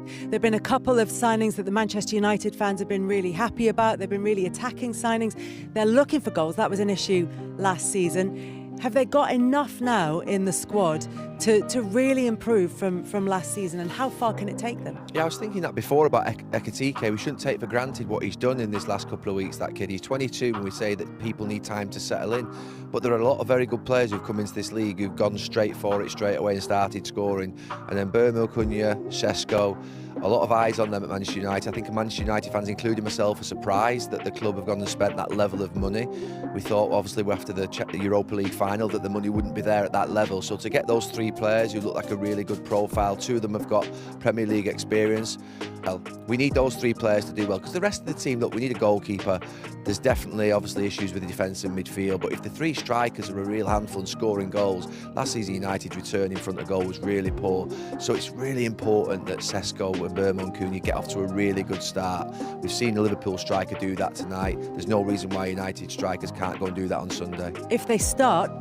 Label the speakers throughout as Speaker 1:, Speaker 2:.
Speaker 1: There have been a couple of signings that the Manchester United fans have been really happy about. They've been really attacking signings. They're looking for goals. That was an issue last season. Have they got enough now in the squad to really improve from last season, and how far can it take them?
Speaker 2: Yeah, I was thinking that before about Ekitike. We shouldn't take for granted what he's done in this last couple of weeks, that kid. He's 22 when we say that people need time to settle in. But there are a lot of very good players who've come into this league who've gone straight for it straight away and started scoring. And then Birmil Cunha, Sesko, a lot of eyes on them at Manchester United. I think Manchester United fans, including myself, are surprised that the club have gone and spent that level of money. We thought, obviously, after the Europa League final, that the money wouldn't be there at that level. So to get those three players who look like a really good profile, two of them have got Premier League experience. Well, we need those three players to do well, because the rest of the team, look, we need a goalkeeper. There's definitely, obviously, issues with the defence and midfield, but if the three strikers are a real handful and scoring goals, last season United's return in front of goal was really poor. So it's really important that Sesko and Birmil and Cunha get off to a really good start. We've seen the Liverpool striker do that tonight. There's no reason why United strikers can't go and do that on Sunday.
Speaker 1: If they start,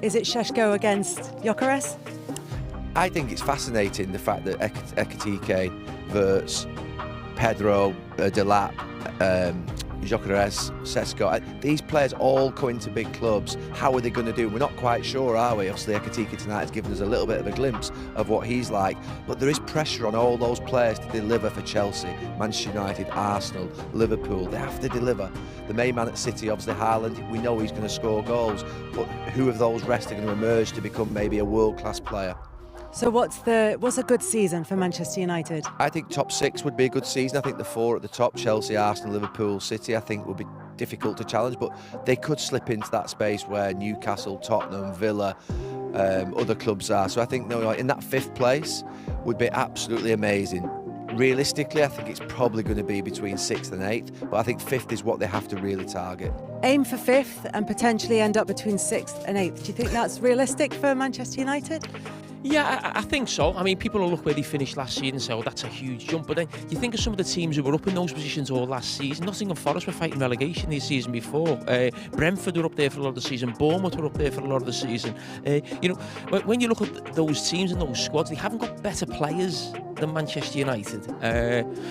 Speaker 1: is it Sesko against Gyokeres?
Speaker 2: I think it's fascinating, the fact that Ekitike, Wirtz, Pedro, Delap, Gyokeres, Sesko, these players all go into big clubs. How are they going to do? We're not quite sure, are we? Obviously, Ekitike tonight has given us a little bit of a glimpse of what he's like, but there is pressure on all those players to deliver for Chelsea, Manchester United, Arsenal, Liverpool. They have to deliver. The main man at City, obviously Haaland, we know he's going to score goals, but who of those rest are going to emerge to become maybe a world-class player?
Speaker 1: So what's a good season for Manchester United?
Speaker 2: I think top six would be a good season. I think the four at the top, Chelsea, Arsenal, Liverpool, City, I think would be difficult to challenge, but they could slip into that space where Newcastle, Tottenham, Villa, other clubs are. So I think in that fifth place would be absolutely amazing. Realistically, I think it's probably going to be between 6th and 8th, but I think 5th is what they have to really target.
Speaker 1: Aim for 5th and potentially end up between 6th and 8th. Do you think that's realistic for Manchester United?
Speaker 3: Yeah, I think so. I mean, people will look where they finished last season and say, oh, that's a huge jump. But then you think of some of the teams who were up in those positions all last season. Nottingham Forest were fighting relegation the season before. Brentford were up there for a lot of the season. Bournemouth were up there for a lot of the season. When you look at those teams and those squads, they haven't got better players than Manchester United.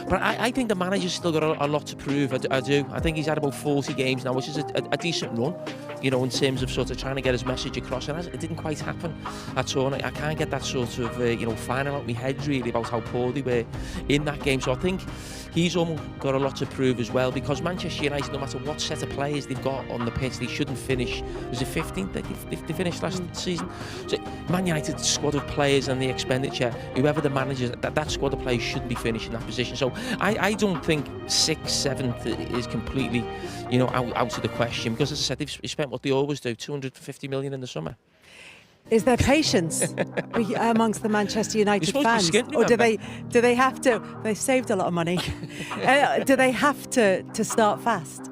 Speaker 3: But I think the manager's still got a lot to prove. I do. I think he's had about 40 games now, which is a decent run, in terms of sort of trying to get his message across. And it didn't quite happen at all. I can't get that sort of, final out my head really about how poor they were in that game. So I think he's almost got a lot to prove as well, because Manchester United, no matter what set of players they've got on the pitch, they shouldn't finish. Was it 15th they finished last season? So Man United's squad of players and the expenditure, whoever the manager, that squad of players shouldn't be finishing that position. So I don't think 6th, 7th is completely, out of the question, because as I said, they've spent what they always do, 250 million in the summer.
Speaker 1: Is there patience amongst the Manchester United fans,
Speaker 3: skint,
Speaker 1: or do they have to? They've saved a lot of money. Do they have to start fast?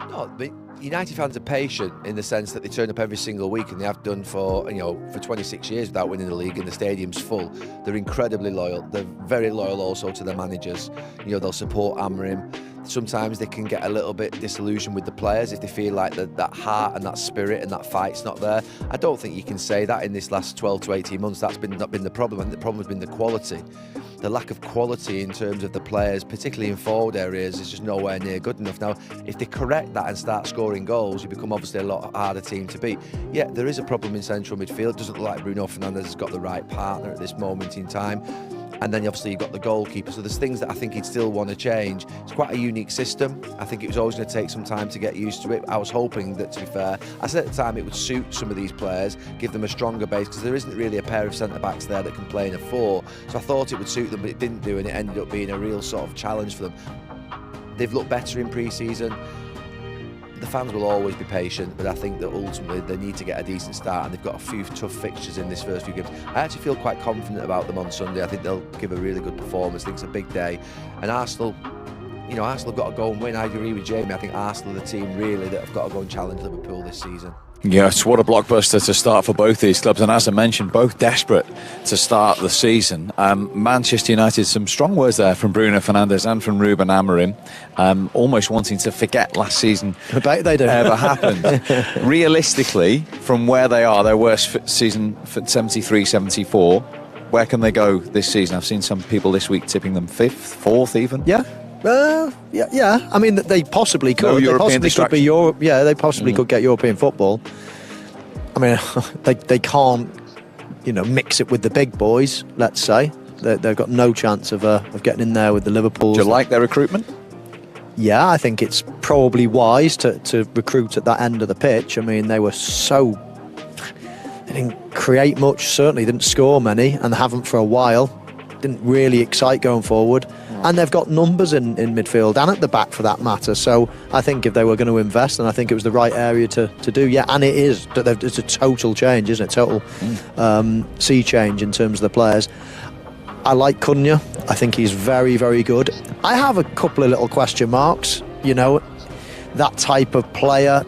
Speaker 2: No, but United fans are patient in the sense that they turn up every single week, and they have done for 26 years without winning the league, and the stadium's full. They're incredibly loyal. They're very loyal also to their managers. They'll support Amorim. Sometimes they can get a little bit disillusioned with the players if they feel like that heart and that spirit and that fight's not there. I don't think you can say that in this last 12 to 18 months. That's not been the problem, and the problem has been the quality. The lack of quality in terms of the players, particularly in forward areas, is just nowhere near good enough. Now, if they correct that and start scoring goals, you become obviously a lot harder team to beat. Yeah, there is a problem in central midfield. It doesn't look like Bruno Fernandes has got the right partner at this moment in time. And then obviously you've got the goalkeeper. So there's things that I think he'd still want to change. It's quite a unique system. I think it was always going to take some time to get used to it. I was hoping that, to be fair, I said at the time it would suit some of these players, give them a stronger base, because there isn't really a pair of centre-backs there that can play in a 4. So I thought it would suit them, but it didn't do, and it ended up being a real sort of challenge for them. They've looked better in pre-season. The fans will always be patient, but I think that ultimately they need to get a decent start, and they've got a few tough fixtures in this first few games. I actually feel quite confident about them on Sunday. I think they'll give a really good performance. I think it's a big day. And Arsenal, Arsenal have got to go and win. I agree with Jamie. I think Arsenal are the team really that have got to go and challenge Liverpool this season.
Speaker 4: Yes, what a blockbuster to start for both these clubs, and as I mentioned, both desperate to start the season. Manchester United, some strong words there from Bruno Fernandes and from Ruben Amorim, almost wanting to forget last season ever happened. Realistically, from where they are, their worst season for 73-74, Where can they go this season? I've seen some people this week tipping them 5th, 4th even.
Speaker 5: Yeah. Yeah. I mean, they possibly could.
Speaker 4: No
Speaker 5: They
Speaker 4: European
Speaker 5: possibly could be they possibly could get European football. I mean, they can't, mix it with the big boys. Let's say they've got no chance of getting in there with the Liverpools.
Speaker 4: Do you like their recruitment?
Speaker 5: Yeah, I think it's probably wise to recruit at that end of the pitch. I mean, they didn't create much. Certainly didn't score many, and they haven't for a while. Didn't really excite going forward. And they've got numbers in midfield and at the back for that matter. So I think if they were going to invest, then I think it was the right area to do. Yeah, and it is. It's a total change, isn't it? Total sea change in terms of the players. I like Cunha. I think he's very, very good. I have a couple of little question marks. That type of player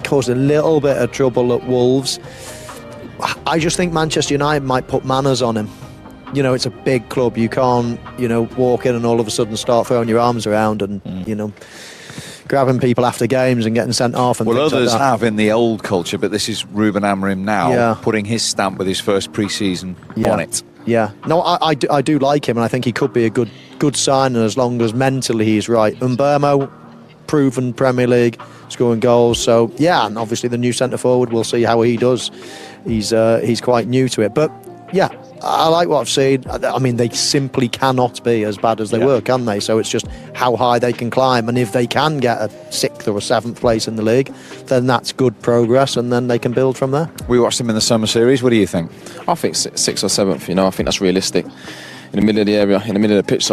Speaker 5: caused a little bit of trouble at Wolves. I just think Manchester United might put manners on him. It's a big club. You can't, walk in and all of a sudden start throwing your arms around and, grabbing people after games and getting sent off. And
Speaker 4: others
Speaker 5: like
Speaker 4: have in the old culture, but this is Ruben Amorim now putting his stamp with his first pre-season on it.
Speaker 5: Yeah. No, I do like him, and I think he could be a good signing as long as mentally he's right. Mbeumo, proven Premier League, scoring goals. So, yeah, and obviously the new centre-forward, we'll see how he does. He's quite new to it. But, yeah, I like what I've seen. I mean, they simply cannot be as bad as they were, can they? So it's just how high they can climb. And if they can get a 6th or a 7th place in the league, then that's good progress, and then they can build from there.
Speaker 4: We watched them in the summer series. What do you think?
Speaker 6: I think 6th or 7th. I think that's realistic. In the middle of the area, in the middle of the pitch.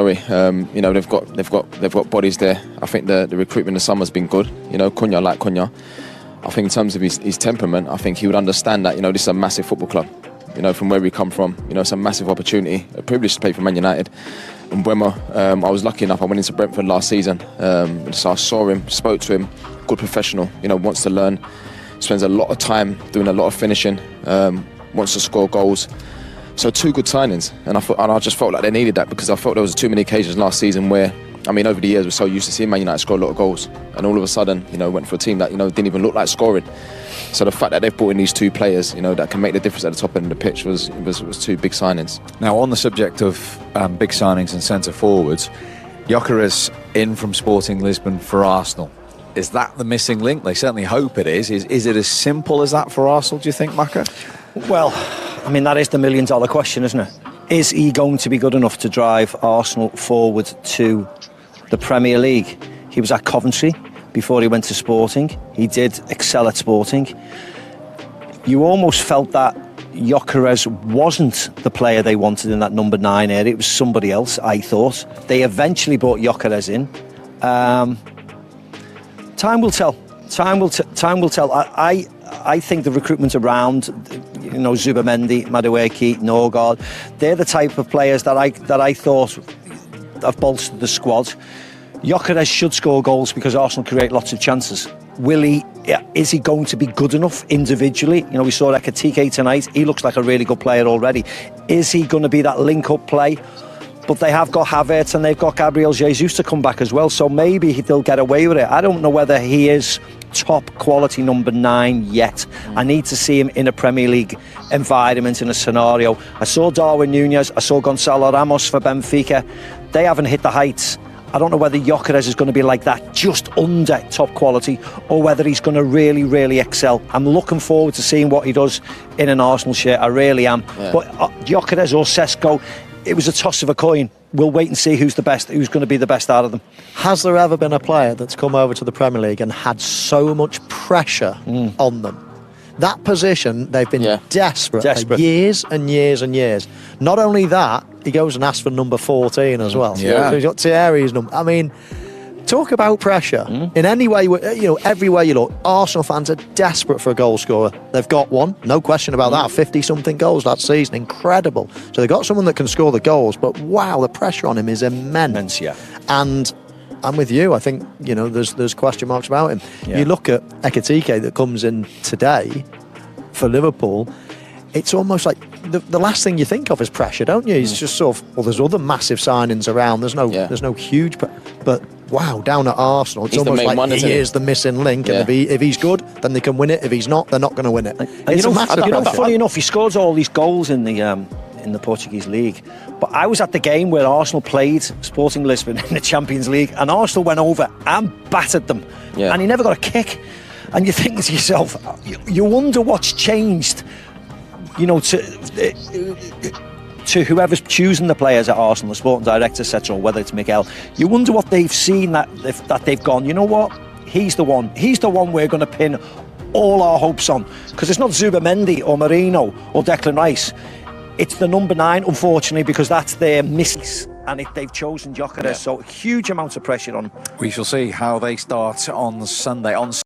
Speaker 6: They've got bodies there. I think the recruitment in the summer's been good. Cunha, like Cunha. I think in terms of his temperament, I think he would understand that. This is a massive football club. From where we come from, it's a massive opportunity, a privilege to play for Man United. And Mbeumo, I was lucky enough, I went into Brentford last season, so I saw him, spoke to him, good professional, wants to learn, spends a lot of time doing a lot of finishing, wants to score goals. So 2 good signings, and I just felt like they needed that, because I felt there was too many occasions last season where, over the years we're so used to seeing Man United score a lot of goals, and all of a sudden, went for a team that, didn't even look like scoring. So the fact that they've brought in these 2 players, that can make the difference at the top end of the pitch was 2 big signings.
Speaker 4: Now, on the subject of big signings and centre forwards, Gyokeres in from Sporting Lisbon for Arsenal. Is that the missing link? They certainly hope it is. Is it as simple as that for Arsenal, do you think, Maka?
Speaker 7: Well, that is the million-dollar question, isn't it? Is he going to be good enough to drive Arsenal forward to the Premier League? He was at Coventry before he went to Sporting. He did excel at Sporting. You almost felt that Gyokeres wasn't the player they wanted in that number 9 area. It was somebody else, I thought. They eventually brought Gyokeres in. Time will tell. Time will tell. I think the recruitment around, Zubamendi, Madueke, Norgard, they're the type of players that I thought have bolstered the squad. Gyokeres should score goals because Arsenal create lots of chances. Is he going to be good enough individually? We saw Ekitike tonight. He looks like a really good player already. Is he going to be that link-up play? But they have got Havertz and they've got Gabriel Jesus to come back as well. So maybe they'll get away with it. I don't know whether he is top quality number 9 yet. I need to see him in a Premier League environment, in a scenario. I saw Darwin Núñez. I saw Gonzalo Ramos for Benfica. They haven't hit the heights. I don't know whether Gyokeres is going to be like that, just under top quality, or whether he's going to really, really excel. I'm looking forward to seeing what he does in an Arsenal shirt. I really am. Yeah. But Gyokeres or Sesko, it was a toss of a coin. We'll wait and see who's going to be the best out of them.
Speaker 5: Has there ever been a player that's come over to the Premier League and had so much pressure on them? That position, they've been desperate for years and years and years. Not only that, he goes and asks for number 14 as well.
Speaker 4: Yeah.
Speaker 5: So he's got Thierry's number. Talk about pressure. In any way, everywhere you look, Arsenal fans are desperate for a goal scorer. They've got one, no question about that. 50-something goals that season, incredible. So they've got someone that can score the goals, but wow, the pressure on him is immense. And I'm with you. I think, there's question marks about him. Yeah. You look at Ekitike that comes in today for Liverpool, it's almost like the last thing you think of is pressure, don't you? It's just sort of, there's other massive signings around. There's no huge, but wow, down at Arsenal, it's almost like he is the missing link. And if he's good, then they can win it. If he's not, they're not going to win it.
Speaker 7: And funny enough, he scores all these goals in the in the Portuguese league. But I was at the game where Arsenal played Sporting Lisbon in the Champions League, and Arsenal went over and battered them, and he never got a kick. And you think to yourself, you wonder what's changed, you know, to whoever's choosing the players at Arsenal, the sporting director, etc., or whether it's Miguel. You wonder what they've seen that they've gone, you know what, he's the one we're going to pin all our hopes on. Because it's not Zubamendi or Marino or Declan Rice, it's the number 9, unfortunately, because that's their miss, and they've chosen Gyokeres, so huge amounts of pressure on them.
Speaker 4: We shall see how they start on Sunday.